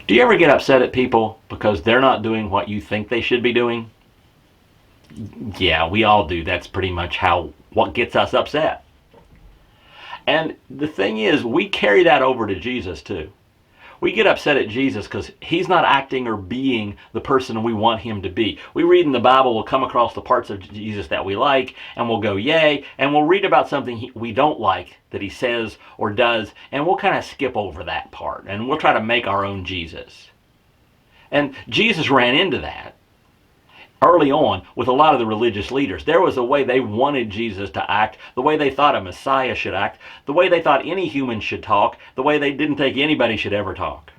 Do you ever get upset at people because they're not doing what you think they should be doing? Yeah, we all do. That's pretty much what gets us upset. And the thing is, we carry that over to Jesus too. We get upset at Jesus because he's not acting or being the person we want him to be. We read in the Bible, we'll come across the parts of Jesus that we like, and we'll go, yay, and we'll read about something we don't like that he says or does, and we'll kind of skip over that part, and we'll try to make our own Jesus. And Jesus ran into that early on with a lot of the religious leaders. There was a way they wanted Jesus to act, the way they thought a Messiah should act, the way they thought any human should talk, the way they didn't think anybody should ever talk.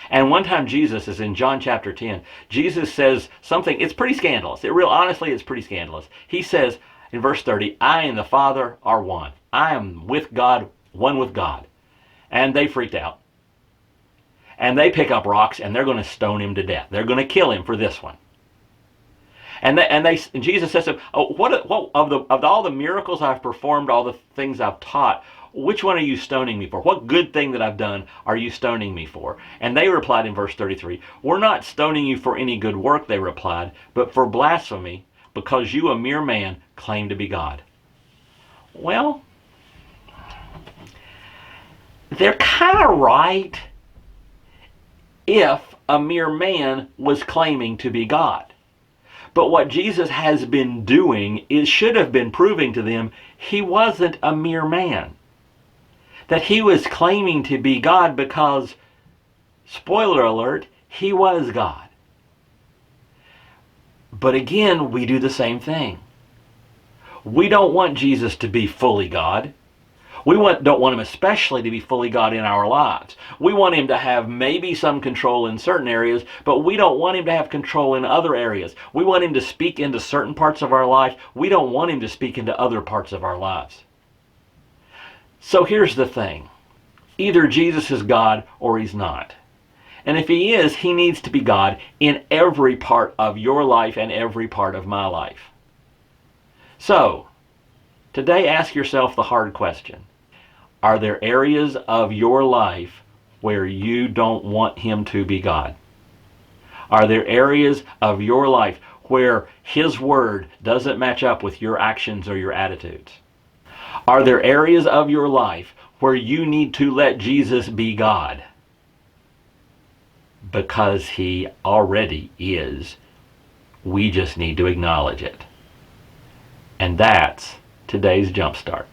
And one time Jesus is in John chapter 10. Jesus says something, it's pretty scandalous. Honestly, it's pretty scandalous. He says in verse 30, I and the Father are one. I am with God, one with God. And they freaked out. And they pick up rocks and they're going to stone him to death. They're going to kill him for this one. And Jesus says to them, what of all the miracles I've performed, all the things I've taught, which one are you stoning me for? What good thing that I've done are you stoning me for? And they replied in verse 33, we're not stoning you for any good work, they replied, but for blasphemy, because you, a mere man, claim to be God. Well, they're kind of right if a mere man was claiming to be God. But what Jesus has been doing should have been proving to them he wasn't a mere man. That he was claiming to be God because, spoiler alert, he was God. But again, we do the same thing. We don't want Jesus to be fully God. We don't want him especially to be fully God in our lives. We want him to have maybe some control in certain areas, but we don't want him to have control in other areas. We want him to speak into certain parts of our life. We don't want him to speak into other parts of our lives. So here's the thing. Either Jesus is God or he's not. And if he is, he needs to be God in every part of your life and every part of my life. So, today ask yourself the hard question. Are there areas of your life where you don't want him to be God? Are there areas of your life where his word doesn't match up with your actions or your attitudes? Are there areas of your life where you need to let Jesus be God? Because he already is. We just need to acknowledge it. And that's today's Jumpstart.